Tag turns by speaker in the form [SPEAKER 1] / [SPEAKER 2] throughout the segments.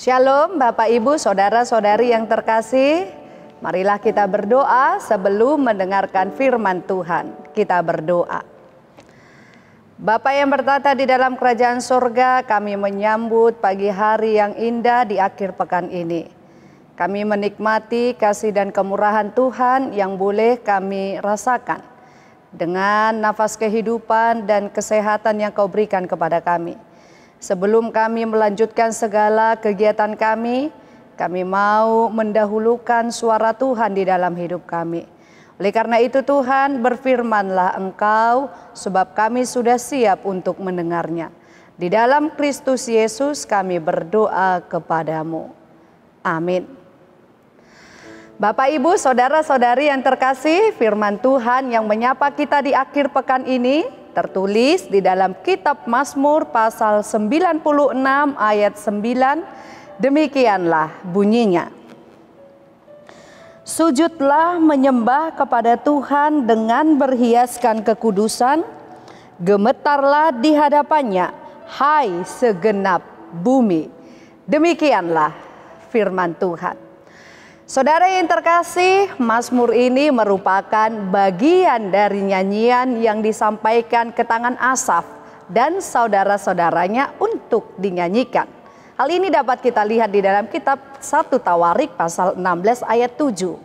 [SPEAKER 1] Shalom Bapak Ibu Saudara-saudari yang terkasih. Marilah kita berdoa sebelum mendengarkan firman Tuhan. Kita berdoa. Bapa yang bertata di dalam kerajaan surga, kami menyambut pagi hari yang indah di akhir pekan ini. Kami menikmati kasih dan kemurahan Tuhan yang boleh kami rasakan. Dengan nafas kehidupan dan kesehatan yang Kau berikan kepada kami. Sebelum kami melanjutkan segala kegiatan kami mau mendahulukan suara Tuhan di dalam hidup kami. Oleh karena itu Tuhan, berfirmanlah Engkau, sebab kami sudah siap untuk mendengarnya. Di dalam Kristus Yesus kami berdoa kepadamu. Amin. Bapak, Ibu, Saudara-saudari yang terkasih, firman Tuhan yang menyapa kita di akhir pekan ini tertulis di dalam kitab Mazmur pasal 96 ayat 9, demikianlah bunyinya. Sujudlah menyembah kepada Tuhan dengan berhiaskan kekudusan, gemetarlah di hadapannya, hai segenap bumi. Demikianlah firman Tuhan. Saudara yang terkasih, Mazmur ini merupakan bagian dari nyanyian yang disampaikan ke tangan Asaf dan saudara-saudaranya untuk dinyanyikan. Hal ini dapat kita lihat di dalam kitab 1 Tawarik pasal 16 ayat 7.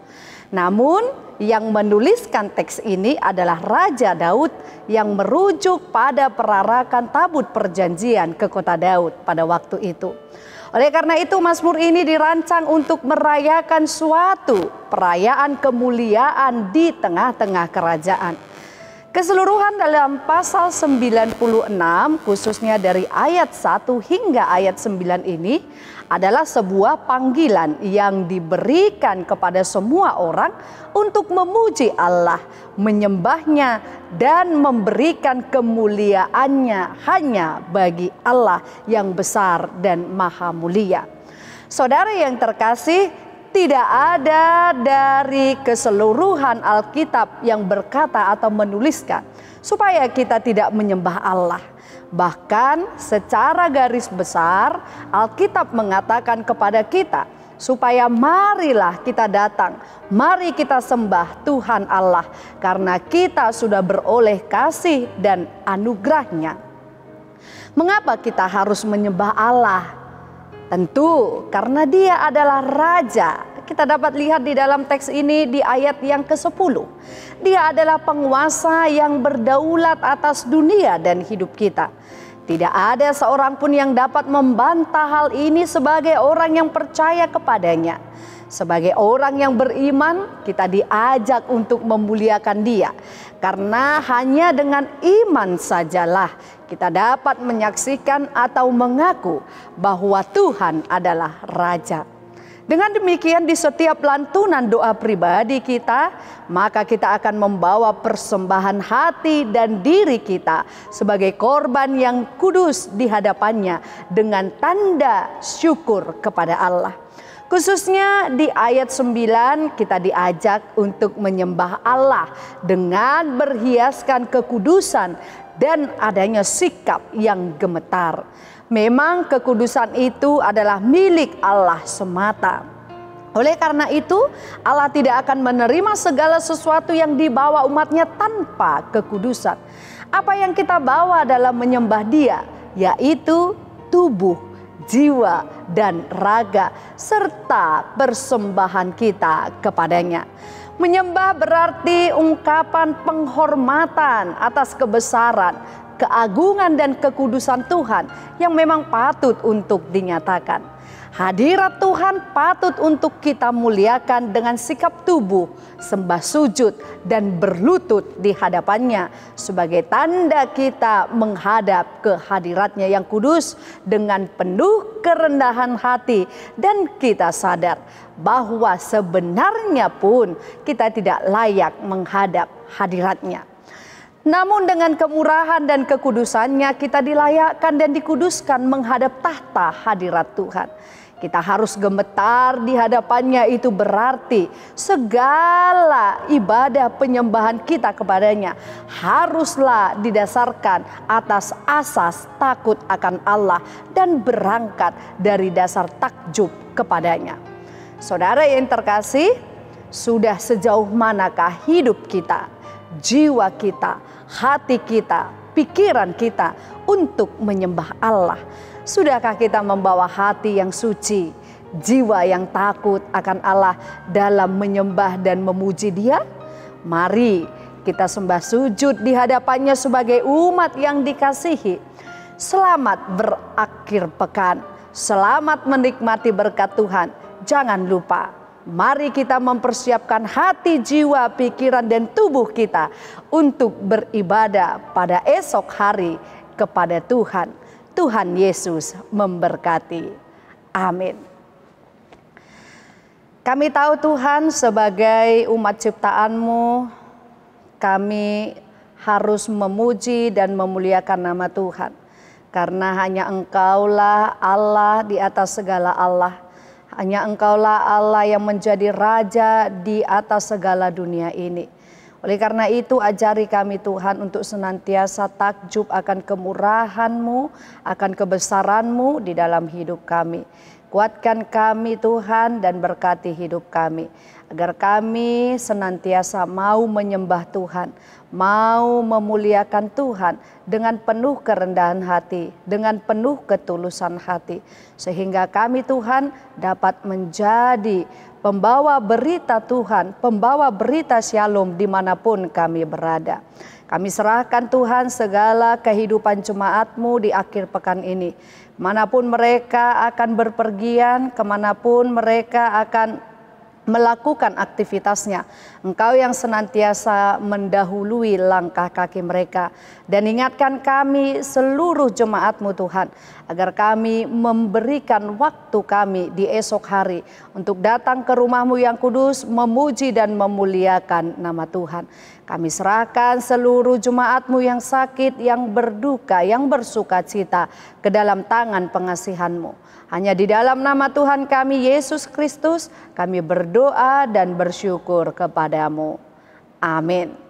[SPEAKER 1] Namun yang menuliskan teks ini adalah Raja Daud yang merujuk pada perarakan tabut perjanjian ke kota Daud pada waktu itu. Oleh karena itu Mazmur ini dirancang untuk merayakan suatu perayaan kemuliaan di tengah-tengah kerajaan. Keseluruhan dalam pasal 96 khususnya dari ayat 1 hingga ayat 9 ini adalah sebuah panggilan yang diberikan kepada semua orang untuk memuji Allah, menyembahnya dan memberikan kemuliaannya hanya bagi Allah yang besar dan maha mulia. Saudara yang terkasih, tidak ada dari keseluruhan Alkitab yang berkata atau menuliskan supaya kita tidak menyembah Allah. Bahkan secara garis besar Alkitab mengatakan kepada kita supaya marilah kita datang, mari kita sembah Tuhan Allah karena kita sudah beroleh kasih dan anugerahnya. Mengapa kita harus menyembah Allah? Tentu karena Dia adalah Raja. Kita dapat lihat di dalam teks ini di ayat yang ke-10. Dia adalah penguasa yang berdaulat atas dunia dan hidup kita. Tidak ada seorang pun yang dapat membantah hal ini sebagai orang yang percaya kepadanya. Sebagai orang yang beriman, kita diajak untuk memuliakan Dia. Karena hanya dengan iman sajalah kita dapat menyaksikan atau mengaku bahwa Tuhan adalah Raja. Dengan demikian di setiap lantunan doa pribadi kita, maka kita akan membawa persembahan hati dan diri kita sebagai korban yang kudus di hadapannya dengan tanda syukur kepada Allah. Khususnya di ayat 9 kita diajak untuk menyembah Allah dengan berhiaskan kekudusan dan adanya sikap yang gemetar. Memang kekudusan itu adalah milik Allah semata. Oleh karena itu Allah tidak akan menerima segala sesuatu yang dibawa umatnya tanpa kekudusan. Apa yang kita bawa dalam menyembah Dia yaitu tubuh, jiwa, dan raga serta persembahan kita kepadanya. Menyembah berarti ungkapan penghormatan atas kebesaran, keagungan dan kekudusan Tuhan yang memang patut untuk dinyatakan. Hadirat Tuhan patut untuk kita muliakan dengan sikap tubuh, sembah sujud dan berlutut di hadapannya sebagai tanda kita menghadap ke hadiratnya yang kudus dengan penuh kerendahan hati dan kita sadar bahwa sebenarnya pun kita tidak layak menghadap hadiratnya. Namun dengan kemurahan dan kekudusannya kita dilayakkan dan dikuduskan menghadap tahta hadirat Tuhan. Kita harus gemetar di hadapannya, itu berarti segala ibadah penyembahan kita kepadanya haruslah didasarkan atas asas takut akan Allah dan berangkat dari dasar takjub kepadanya. Saudara yang terkasih, sudah sejauh manakah hidup kita, jiwa kita, hati kita, pikiran kita untuk menyembah Allah? Sudahkah kita membawa hati yang suci, jiwa yang takut akan Allah dalam menyembah dan memuji Dia? Mari kita sembah sujud di hadapannya sebagai umat yang dikasihi. Selamat berakhir pekan, selamat menikmati berkat Tuhan. Jangan lupa, mari kita mempersiapkan hati, jiwa, pikiran, dan tubuh kita untuk beribadah pada esok hari kepada Tuhan. Tuhan Yesus memberkati. Amin. Kami tahu Tuhan, sebagai umat ciptaan-Mu, kami harus memuji dan memuliakan nama Tuhan. Karena hanya Engkaulah Allah di atas segala Allah. Hanya Engkaulah Allah yang menjadi Raja di atas segala dunia ini. Oleh karena itu, ajari kami Tuhan untuk senantiasa takjub akan kemurahan-Mu, akan kebesaran-Mu di dalam hidup kami. Kuatkan kami Tuhan dan berkati hidup kami, agar kami senantiasa mau menyembah Tuhan, mau memuliakan Tuhan dengan penuh kerendahan hati, dengan penuh ketulusan hati. Sehingga kami Tuhan dapat menjadi pembawa berita Tuhan, pembawa berita shalom dimanapun kami berada. Kami serahkan Tuhan segala kehidupan jemaat-Mu di akhir pekan ini. Kemanapun mereka akan berpergian, kemanapun mereka akan melakukan aktivitasnya, Engkau yang senantiasa mendahului langkah kaki mereka. Dan ingatkan kami seluruh jemaat-Mu Tuhan, agar kami memberikan waktu kami di esok hari untuk datang ke rumah-Mu yang kudus, memuji dan memuliakan nama Tuhan. Kami serahkan seluruh jemaat-Mu yang sakit, yang berduka, yang bersuka cita ke dalam tangan pengasihan-Mu. Hanya di dalam nama Tuhan kami Yesus Kristus kami berdoa dan bersyukur kepadamu. Amin.